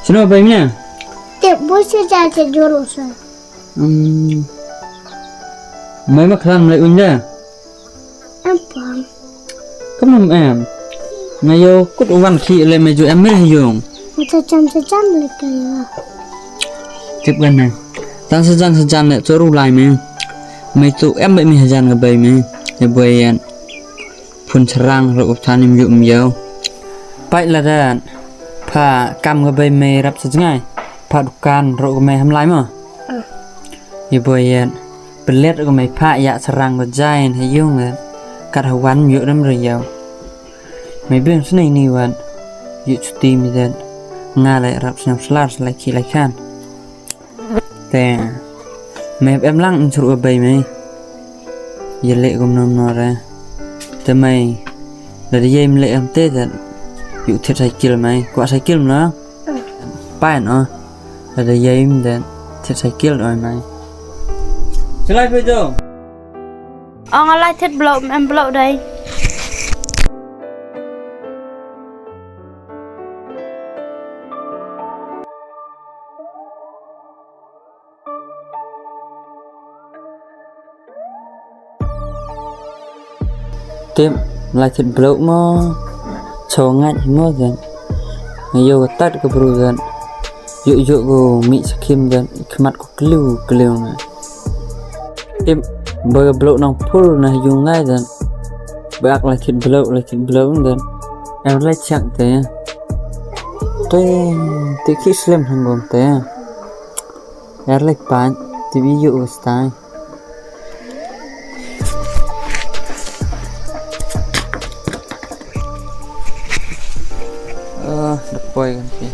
Sino ba niya? Bố sẽ ra cho vô rồi sao? Mấy mắc khăn lại uống ra. Em bỏng. Không làm em. Ngày vô cút văn thị lên mày dù em mới hay dùng. Sao chăm lại kìa. Tiếp gần này. Tan sejan lại cho ru lại mày. Mày tụ em bị mày sejan ngebay mày. Ya boyan. Pun serang ro uptan im yum yo. Pai là dan. Pa kam ngebay mày rap sejengai. Pa dukan ro mày ham lai mà. Ya boyan. Pelet ro mày pa ya serang berjain hay yung kan. Kat hawan yuk dam riau. Mày biết số này nhiều bạn. Dụ chút tim như thế. Nga lại rap xem slash lại khi lại khan. Tè. Mày em lăng chụp ở bầy mày. Giờ lệ gồm nôm nọ ra. Tè mày. Là đi dây lệ em tết thật. Dụ thiệt sai kill mày. Quả sai kill nữa. Bài nó. Là đi dây em thật. Thiệt sai kill rồi mày. Chứ lại bây giờ. Ông lại thiết blow em blow đây. Tiếp lại thịt blow mà cho ngạnh mất rồi. Người yêu tắt cái bro rồi. Dụ go mị sẽ kim rồi. Cái mặt có cliu này. Tiếp bởi blow nong pull này dùng ngay rồi. Bác lại thịt blow rồi. Em lại chẳng thế. Thế khi slim hơn gồm thế. Em lại bán. Thì ví dụ style. Depoy kan sih.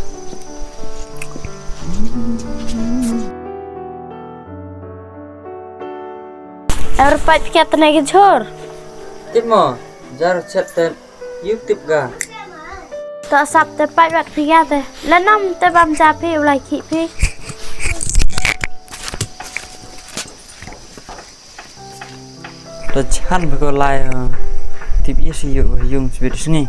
Em phải cái này cái chor. Tiếp mà, jar chat tên YouTube ga. Tao sắp tới phải bắt phi ra thế. Lần năm tới bám ra phi lại khỉ phi. Tao chan phải có like tiếp ý sử dụng dùng video này.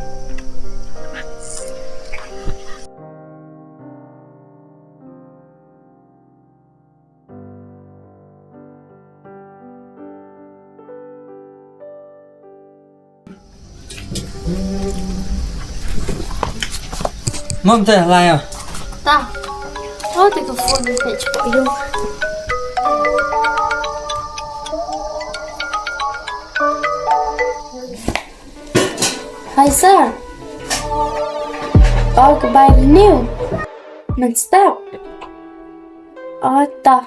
Mom teh lai à? Tao. Thôi thì cái phone phải chụp dùng. Hi sir. Oh, goodbye new. Mình stop. Ta.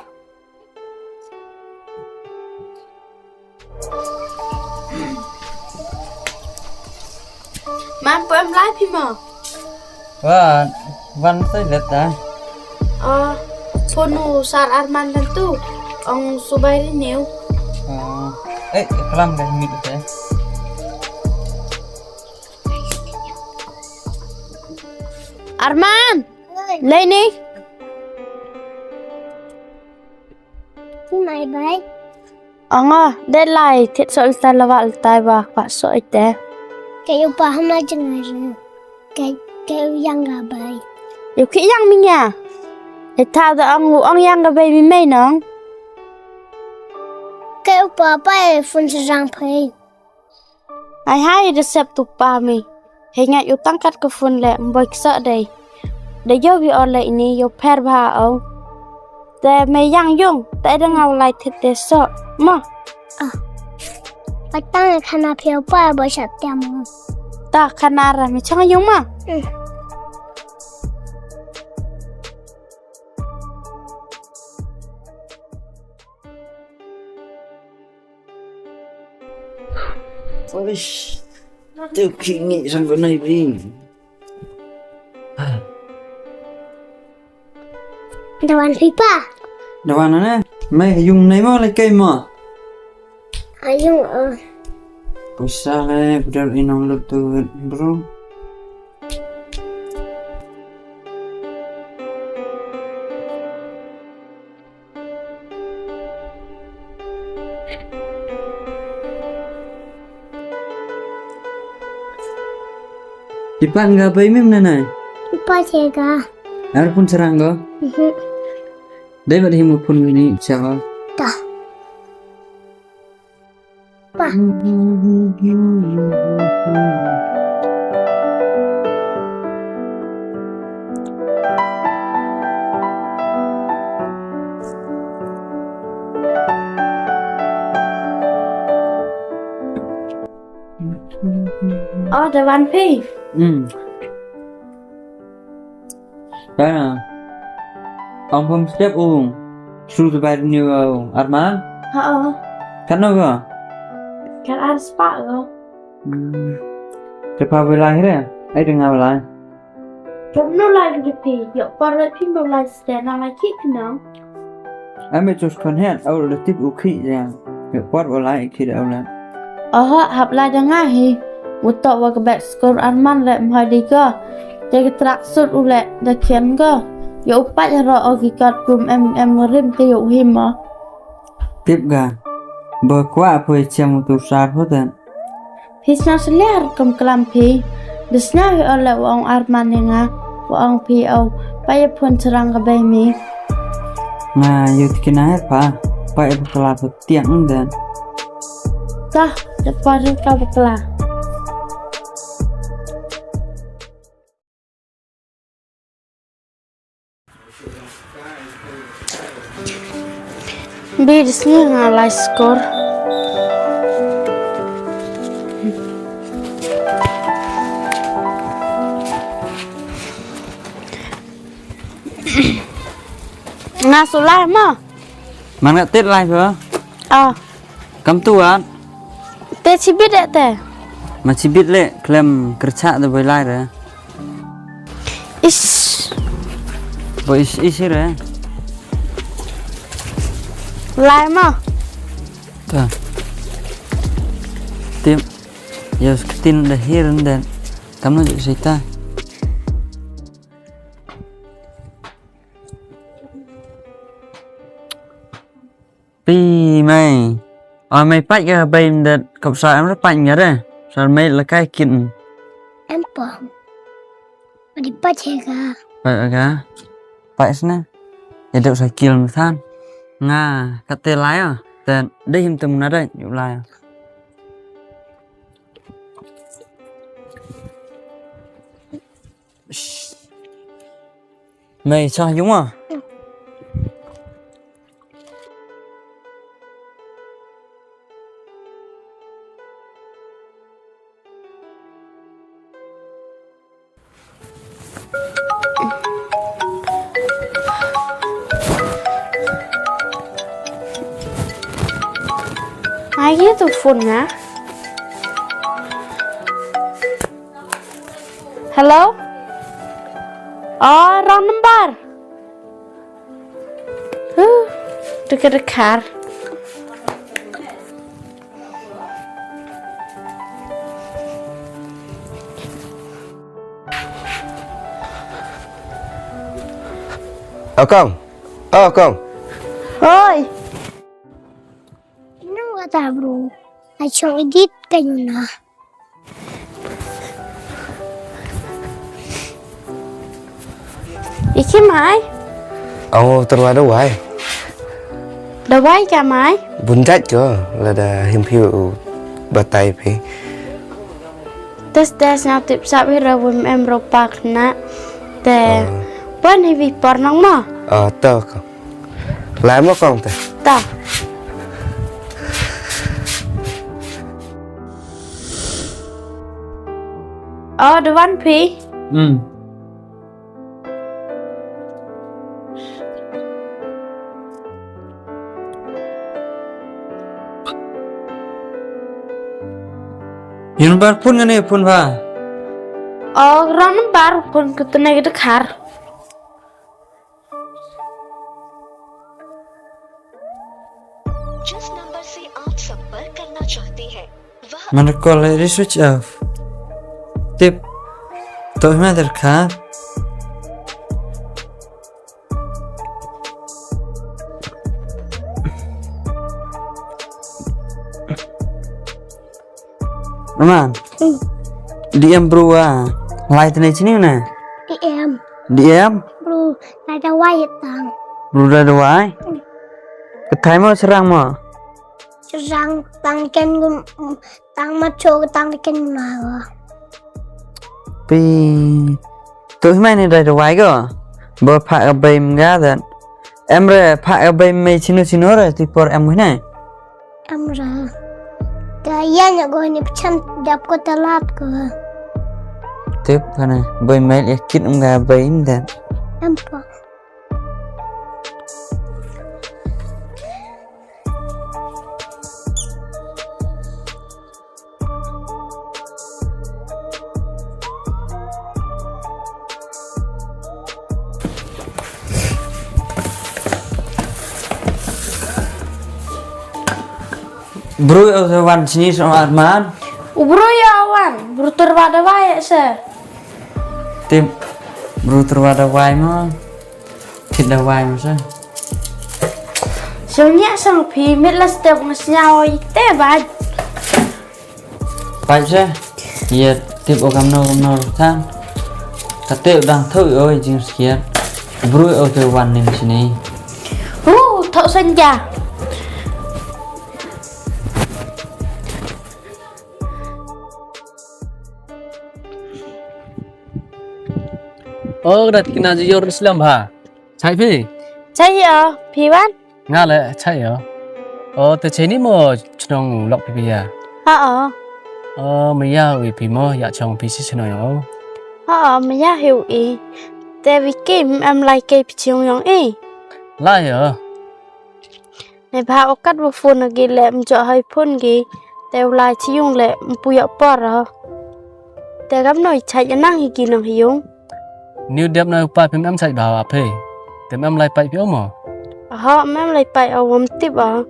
Mà em lái phim mà. Văn tới lật đã. Phone sar Arman tentu. Ông Subai new. Kelam kan mid thế. Arman, lên đi. Này đấy. Ông đây lại thiết sợi ta là vợ tai và quả sợi té. Cái yêu bà hôm nay chẳng ngày rồi. Cái yêu giang gà bầy. Yêu khi giang mình à? Để thao ra ông ngủ ông giang gà bầy mình mày nó. Cái yêu bà bầy phun sẽ răng phê. Ai hay được xếp tục bà mình. Hình ảnh yêu tăng cắt cái phun lẹ bồi sợ đây. Để vô vì ở lại này yêu phép bà ông. Để mày giang dùng. Để đừng ngầu lại thịt để sợ. Mà. Bà tăng là khả năng phiêu bà bởi sợ tiêm không? Ta khả năng là mày chẳng dùng mà. Ôi, tôi khi nghĩ rằng vấn này đi. Đâu ăn phí bà? Đâu ăn nè, mày dùng này mà lại cây mà. Dùng Ôi sao lại udah inong lực từ bro. Di depan nggak apa ini mana? Patega. Ada pun serang go. Dai bad himu pun ini siapa? Dah. Pa. Oh, the one pay. Đó là ông không xếp uống susu bài nhiều Arman kan nó cơ Kan ada spa go. cepat belai deh ai dengar belai From no life to pay. Yo, para people like stand on my kick now. ai mới chốt con hết ông được tiếp u khí ra việc quát belai khi đâu là Hab la jangan hi. Utak wa ke back score Arman le mhai di ke. Jaga traksud ule da kian ke. Ya upat ya ro ogi kat kum em rim ke yo him ma. tiếp ga bờ qua phơi chăm tu sát hết rồi Hi sna selir kum kelam pi. Desna hi ole wa Arman nga wa pi au pa ya pun serang ke bai mi. nah yuk kena hết pa phải kelar tiếng dan Tah, depan kau beklah. Bi di sini ngalai skor. Ngasulai mah. mana tết lại hả cầm tu ăn Teh cibit tak teh? masih bit le klaim kerja tu belai dah Ish, boy isi dah lai mah. Tuh. Tim ya ketin lahir dan kamu juga cerita pi mày mày bắt cái bên đợt cộng sản em rất mạnh nhớ đây sao mày là cái kiện Em pom. Di Patega. vậy cả vậy nè ya được sai kill than nga cắt tê lái à tên đây hiểm tầm nó đây nhiều lại mày cho đúng à Ai gitu phone hả? Hello? Oh, wrong number. Dekat-dekat. Con. Con. Oi. Nang kata bro. Acong edit kayuna. Iki mai. Ông tôi đâu vậy? Đâu vậy cả mai? Bún trách cho là đã hiểm hiệu bật tay phải. Tes nhau tip sap hira wim em ropak na. Te. Ban hi vi por nang ma. Tao con. Lái mất con ta. Ta. The one P. Yun bar pun ngane pun ba Ran bar pun ketune gitu khar. जिस नंबर से आप संपर्क करना चाहते हैं वह mana call re switch off tip tôi mà được khá Aman, di em bro light này chứ nè. Em. Đi em Bro, ada wayat tang. Bro dah wai Ketai mau serang mau Serang tang ken gum tang macho tang ken ma. Pi Tụi mày này dah wai ke Bơ pak ke bay mga dan Em re pak ke bay mày chino re Tipor em này Amra. Kaya nya go ni pechan dap ko telat ko. Tiếp này bay mày lihat kit mga bay dan Empa. Bro ở văn sini sama Arman Bro ya awan, bro terwada wae se. Tim Bro terwada wai mau Thịt dah wai mau sao Soalnya sang pi mit la step ngasnyaw te baj. Baik sao Iya tiếp ở cầm nô than Kata đang thử ơi jing sekian Bro ở văn ni sini Thau senja. Datikna.Jeff Islam ha. Chai phi. Chai ya, pi wan. Nga le chai yo. Te cheni mo chong lok pi ya. Ha Me ya wi pi mo ya chong pi si chno yo. ha me ya hiu e. Te vi kim am lai ke pi chiong yong e. La yo. Này bà ở cắt vào phun là ghi lệ cho hơi phun ghi đều lại chỉ dùng lệ bùi ở bò rồi để gắm nồi chạy cho năng thì ghi năng thì dùng New dep na pa pim am chai ba wa phe. Tem am lai pai pi mo. họ em lại bay ở vòng tiếp ở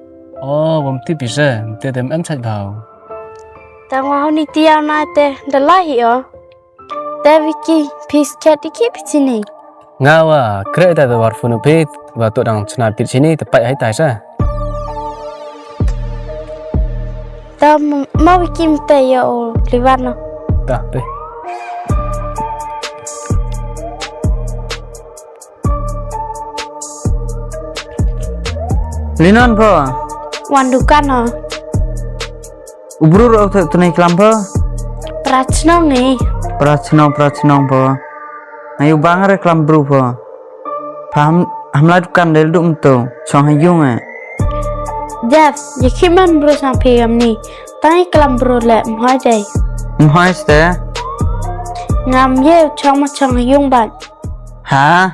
Wom ti pi se. Te tem am chai ba. ta ngoan đi tiêu na te đã lại hiểu te vi ki peace cat đi kip chi ni Nga wa kre ta war phone pe wa to dang chna pi chini te pai hai tai sa. ta mau vi kim te yo livan no Ta pe. Linon po wan dukan no Bro ở tunai kelam po prachno ni Prachnong po Ayo bang re kelam bro po Paham hamla dukan del dum to Chong hayung Jeff ye khiman bro sang phi am ni tai kalam bro lệ hỏi đây Mhoi ste ngam ye chong ma chong yung bạn Hả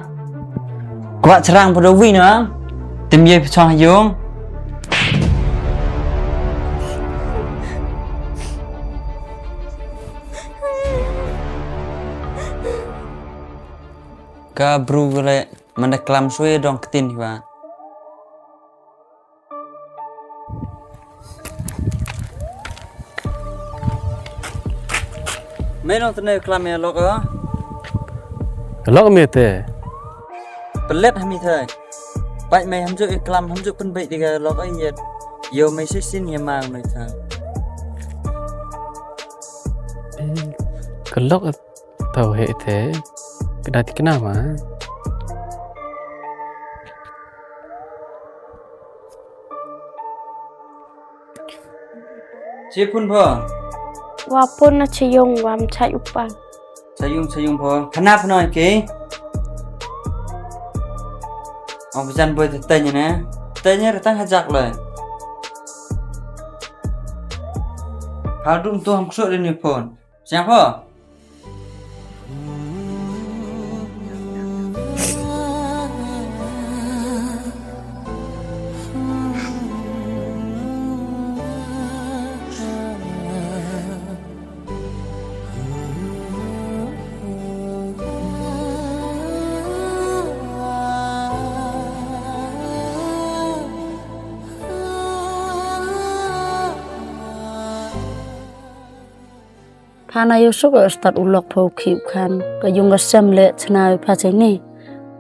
Quạ serang po dovi nữa Tim ye chong hayung Ka bro le mana kelam suwe dong ketin hiwa Mấy nó tên này kelam ya lok á Lok me te. Pelet hami thôi Baik mày hâm dụ kelam hâm dụ pen baik tiga lok ấy yet Yo mày sẽ xin ya mang mày thang Lok tau he te. Datikna ma. Chia pun po wa pun na chi yung wam chai upan Sayung po Kenapa nói kì Ông dân bơi tên như nè Tên như là tăng hạt giặc lời Hào đụng tôi không sợ đến nhiều phồn Xem po Pana Yusuf start ulok phau khiu khan ka yung ga sem le chna pha chai ni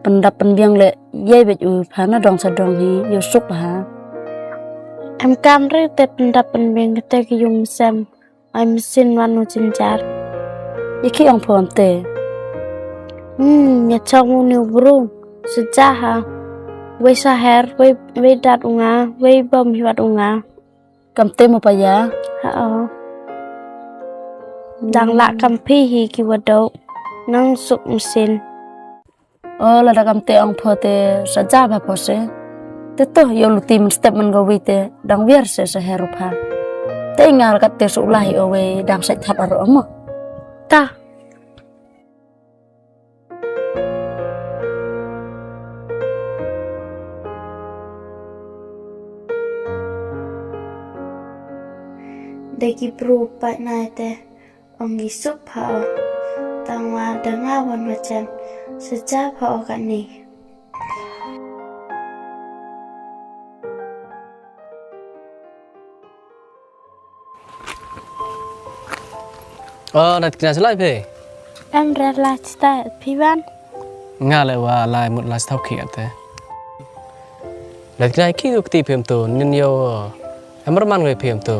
pandap panbiang le ye bet u phana dong sa dong hi Yusuf ha em cam re te pandap panbiang te ki yung sem I'm sin wan no chin char ye khi ong phom te Ya chong new bro. Sejaha. Wei Saher, wei dat unga, wei bom hiwat unga. Kam te mo pa ya. Hao. Dang la kam pi hi ki wado. Nang suk mesin. La da kam te ong pho te sa ja ba pho se. Te to yo lu tim step man go wi te dang wiar se sa heru pha. Te ngal kat te su lai o we dang sai thap aro mo. Ta. Dagi bro Pnar te ongi sup hao. Tangwa dengawan macam sejak hao kat ni. Datikna selai pe. Em ra la sta pivan. Nga le wa lai một lai thau khi ate. Datikna ki du kti phem to nin yo. Amar man ngai phem to.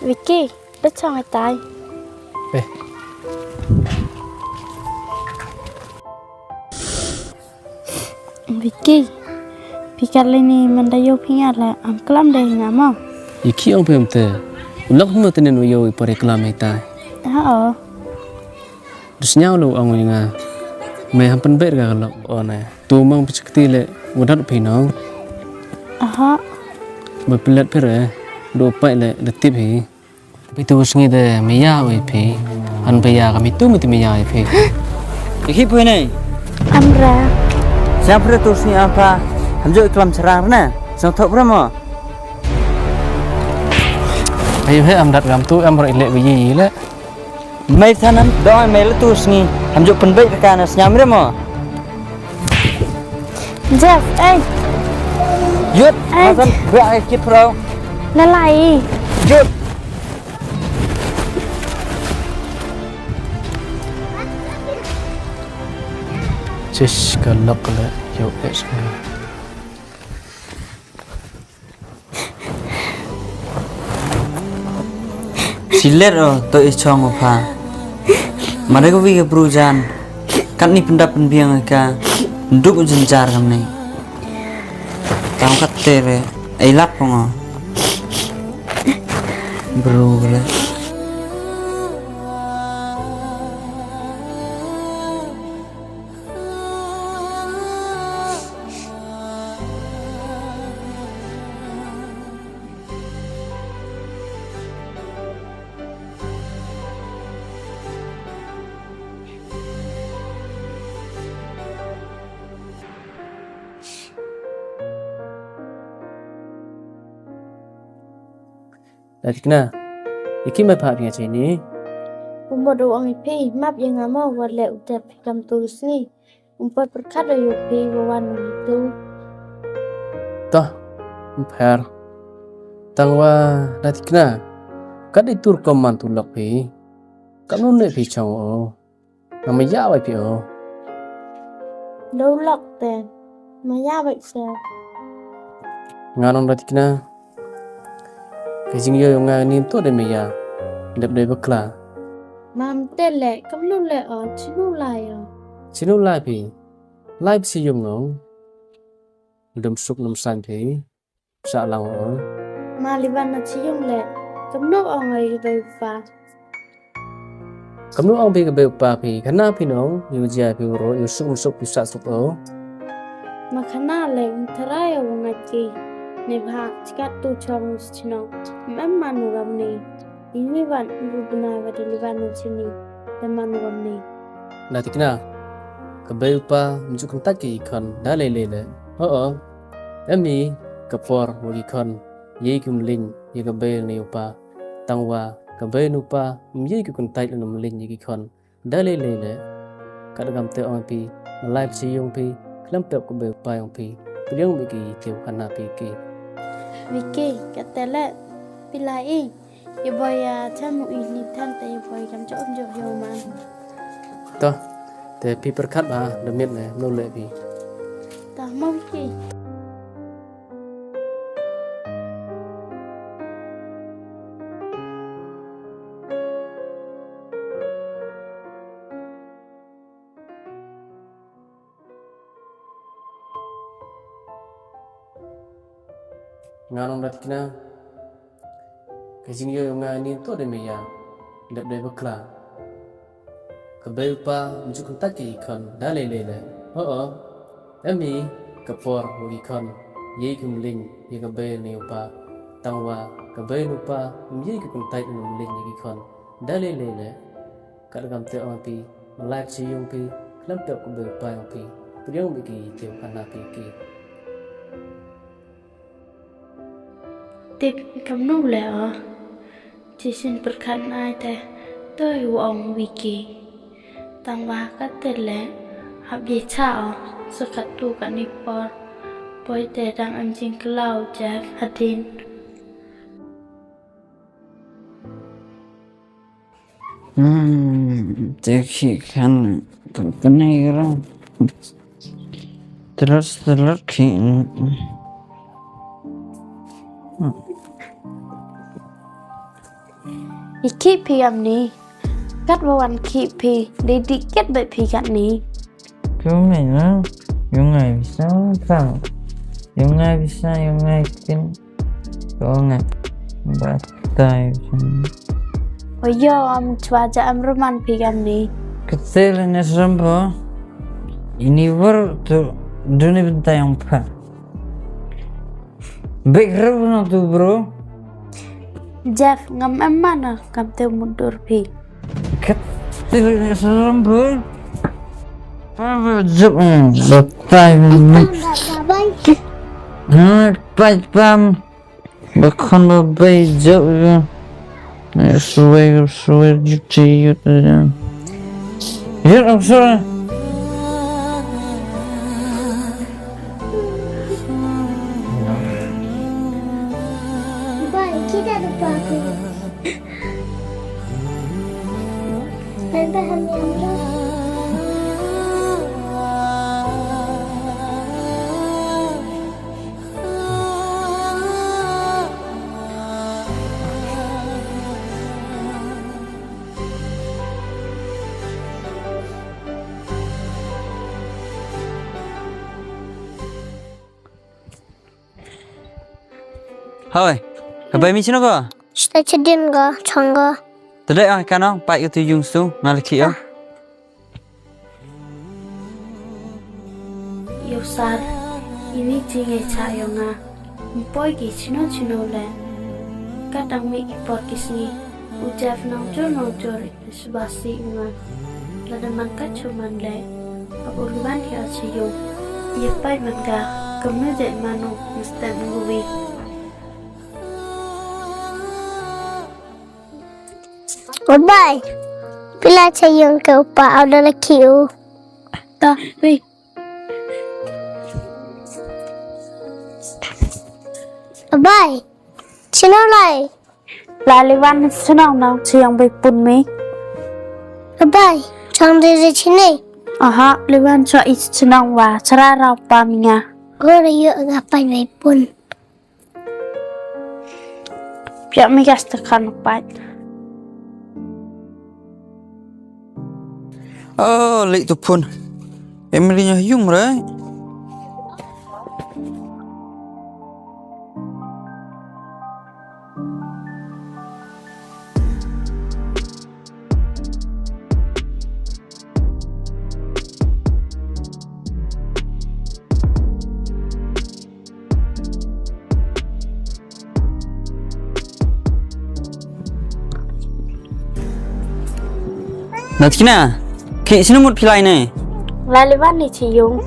Vicky, đất cho người tài. Pe. Vicky, kali ni mendayo pingat lah. Kelam deh ngamo. Iki ong phem te. Ulok mo tenen yo ipore Climax tai. Hao. Dus nhau lu ong nga. Me hampan ber ga lo one. Tu mang pichkti le udat phinong. Aha. Ba pilat phere. Do pai le de tip hi. Pi tu sngi de me ya oi phi. An pe ya ga mi tu mi ti me ya oi phi. Iki pui này. Amra. Siapa tu sini apa? Hamjo iklam serang na. Sang thok berapa? Ayo he am dat gam tu am roi le bi yi le. Mai thanan doi mai le tu sini. Hamjo penbaik kana senyam berapa? Jeff, Yut, masan berak kit pro. lalai. Yut. Cis kalak le yo es. Silet to ichong apa? Mereka pergi perusahaan. Kan ni pendap penbiang ka. Duk jenjar kam ni. Tahu kat tere. Ailat pongo. Bro gila. Datikna. Iki mai pha phia ni. Umbodo ang ipi map yang ngamo wale utep kam tulis ni. Umpat perkat ayo pi wawan itu. Ta. Pher. Tangwa datikna. Kad itur koman tu lok pi. Kam non le pi chong o. Nam ya wai pi o. Đâu lọc tên. Mà ya vậy sao? Nganong datikna. Kajing yo nga nim to de me ya. Dep de bakla. Mam tên lệ cầm luôn lệ ở chinu lại à. Chinu lai pi. Lai si yum ngong. Dum suk num san pi. Sa lang o. Mà liban là chỉ dùng lệ cầm nước ở ngay về phá. Kamu ang pi ka pa pi kana pi no yu ja pi ro yu suk pi sa suk o. Mà khả năng lệ thay ở ngay chi. Nếu hạ chắc tu chong chino. Em manu gam ni. Ini van rubna và đi liban chini. Em manu gam ni. Datikna. Ka pa mju kan tak ki kan da le le. O. Emi ka por wo ki kan ye kum lin ye ka ni pa. Tangwa ka nu pa ye ki kan tai num lin ye ki kan da le le. Ka gam te on pi live si yong pi klam pe ko pa yong pi. Priang mi ki tiu kana pi ki. Vicky, kata lệ pilai. Yêu boy tham một ít nịp tham tay boy cầm chỗ ông dọc dầu man. Ta. Te pi perkat ba de mit ne no le pi. Ta mau Vicky. nganong Datikna kajing yo ngani to de meya dep de bakla kabel pa mujuk taki kon dale lele emi kapor wogi kon ye kum ling ye kabel ne upa tangwa kabel upa ye kum tai kum ling ye kon dale lele kadagam te on pi live chi yung pi lam te kabel pa yung pi priong bi ki te kana pi ki Tiếp cầm nụ lẹ chỉ xin bật khăn ai thế tôi yêu ông vì kỳ tăng ba các tên lẽ học gì chào sự khát tu cả nipor bởi để đang ăn chinh cloud Jeff hadin Jadi kan kenai orang terus kin. Iki pi am ni cắt vào ăn ki pi để đi kết bởi pi gạt ni Kau ni lah, yung ay bisa tau, yung ay bisa yung ay kin, kau ngat batai macam. Ôi yo am chua ja am roman pi am ni Kecil ni serempo, ini tu dunia bentai yang pa. Background tu bro. Jeff ngam em mana ngam teu mundur pi Kecil ni serempo. Apa jep batai ni? Baik pam, bakon babai jep. Suai juti juta. Ya, muksor. Bye, kita lupa aku. Bye, Hamil. Hoi, kabai mi sino ko? Kita cedin ga, changga. Tadai ah kano, pak itu yung su, ngalaki yo. yêu sad ini jinge cha yo nga mpoi ki chino le ka dang mi ki pot kisni u Jeff nong cho subasi nga la da man ka chuman le abul ban ya chi yo ye pai man ga kamu je mano mstan nguwi Goodbye. Bila cayung ke upa ada lagi u. ta wi Bye. Cino lai. la le wan snong nong chiang bai pun mi Bye. Chang de cine. aha le wan cho ich snong wa chara ra pa mi nga Gora yo gapai mai pun. pya mi gas ta kan pa Oh, lek tu pun. Emily nya yung right? Datikna, ki sino mut pilai ni? la le wan ni chi yung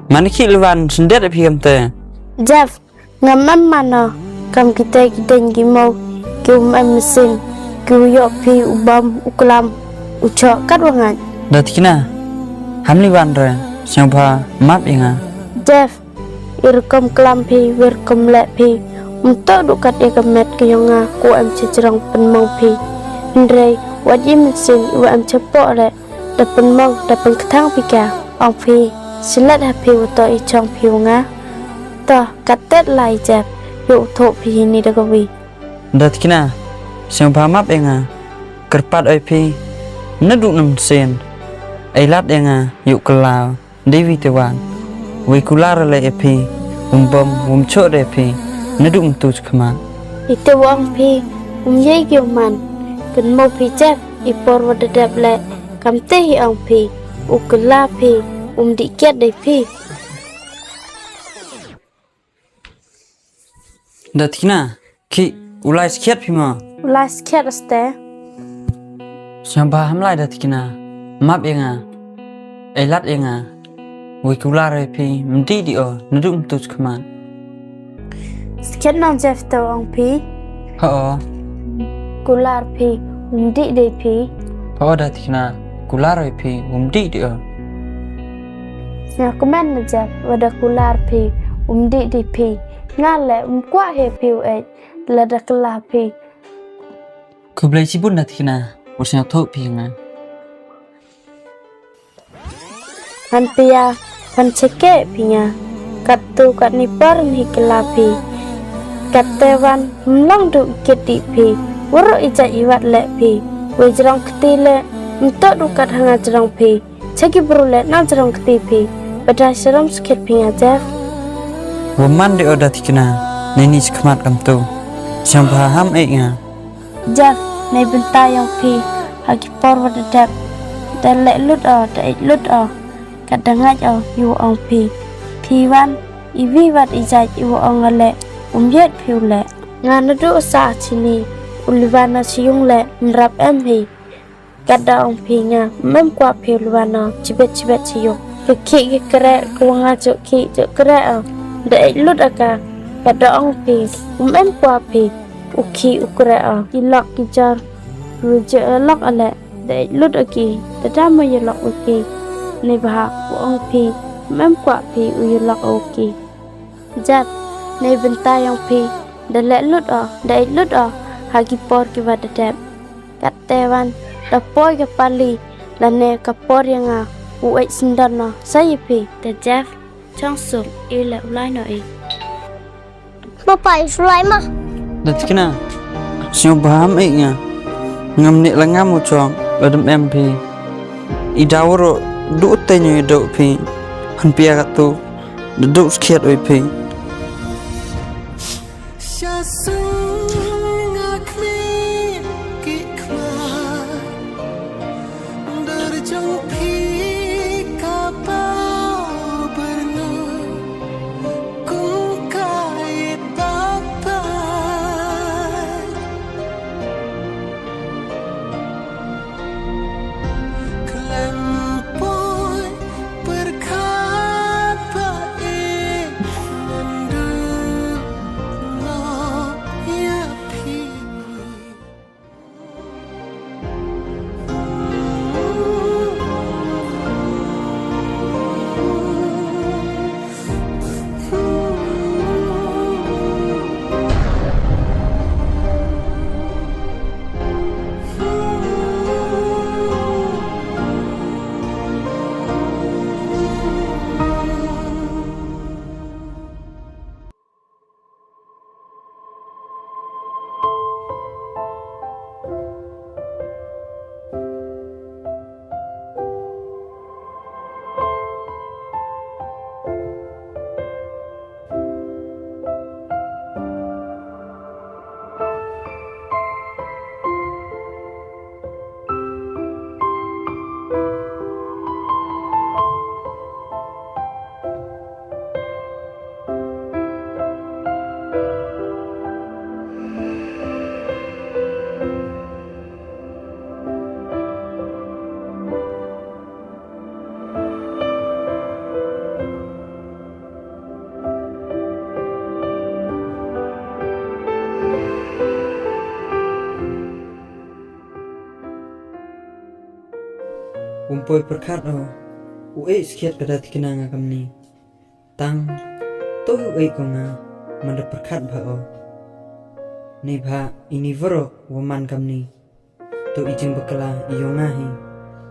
Mana ki lewan sendet api kamte? Jeff ngam mana kam kita ngi mau kium em mesin kiu yo pi ubam uklam uco kat wangan Datikna, hamli wan re, siapa map inga? Jeff irkom klam pi wirkom le pi untuk dukat ya kemet kiyonga ku em cecerang penmong pi ndrei wajib mesin u em cepok le dapen mong dapen ketang pika ong pi silat happy uto i chong pi nga to katet lai Jeff yu thok pi ni dagawi Datikna, siapa map inga? Kerpat api, neduk nem sen. Ailat inga, yuk kelau, dewi tewan. Wikular le api, umbom umcok api, naduk tu kema Itu wang pi ye man kan mau pi Jeff ipor wadadap le kam te hi ang pi ukela pi diket dei pi Datikna ki ulai skiat pima last cat ste siapa hamlai datikna map enga elat enga wikulare pi mdi dio naduk tu kema sket nang Jeff to ang pi ho kular pi di dei pi ho datikna kulare pi mdi dio nya komen na Jeff wada kular pi di pi ngale kwa he pi e la da kala pi kublai sibun datikna usnya thok pi nga han pia pan ceke pinya katu kat ni par ni kala pi katewan mlang du keti pi woro ija iwat le pi we jrong kti le untuk du kat hanga jrong pi cheki brule na jrong kti pi pada seram sket pinya Jeff woman de datikna neni skmat kam tu siapa ham enga Jeff nay benta yang pi hagi por wadadap dan le lut da lut kadangaj yu ang pi wan iwi wat ijaj yu ang le yet piu le ngana du sa chini ulwana siung le nrap em hi kada ang pi nga mem kwa piu ulwana chibet siung ki kre kuanga jo ki jo kre de lut aka kada ang pi mem kwa pi uki ukre ilak kijar ruje lak ale de lut aki tadama yelak uki ni bah ang pi mem kwa pi uyulak uki Jeff nay benta yang pi de le lut hagi por ki wadadap katewan da poi ke pali lane ka por yang uai sindana saya pi de Jeff changsuk ile ulai no Bapak Sulaiman datikna siapa ham enga ngam ni langam ucong ladem MP idawro du tenyo do pi han pia katu du skiat oi pi Umpoi perkat ue skiat kada tikina nga kamni tang to ue ko nga manda perkat ba ni ba ini vero woman kamni to ijing bakala iyo ngahi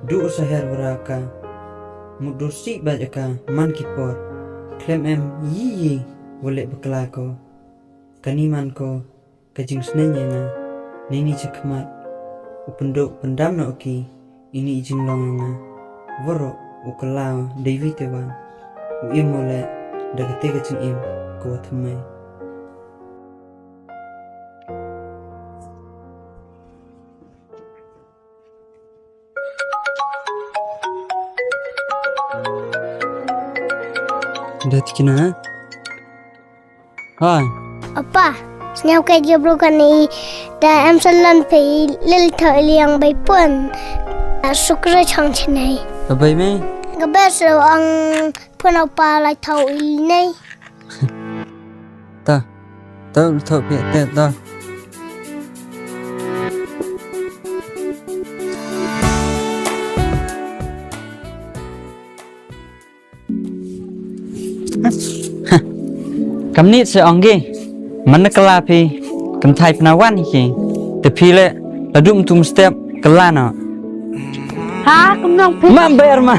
du Saher beraka mudursi bajaka man kipor klem yi wole bakala ko kaniman ko kajing snenya nga nini cakmat upendok pendam na oki ini ijing longa voro ukala David tewan u imole daga tega cing im ko thamai Datikna. Hai. Apa? Senyap ke dia bukan ni. Dah em selan pe lil thợ liang bay pun. Sukra chang chenai. Kabai me. Gabas ang pun apa lai thau ini. Ta. Tao thợ bịa tệ ta. Cầm nít sẽ ong ghê. Mana kala pi kam thai penawan iki. Tapi le ladum tum step kelana. Ha kum nong phi Mam bayar mah.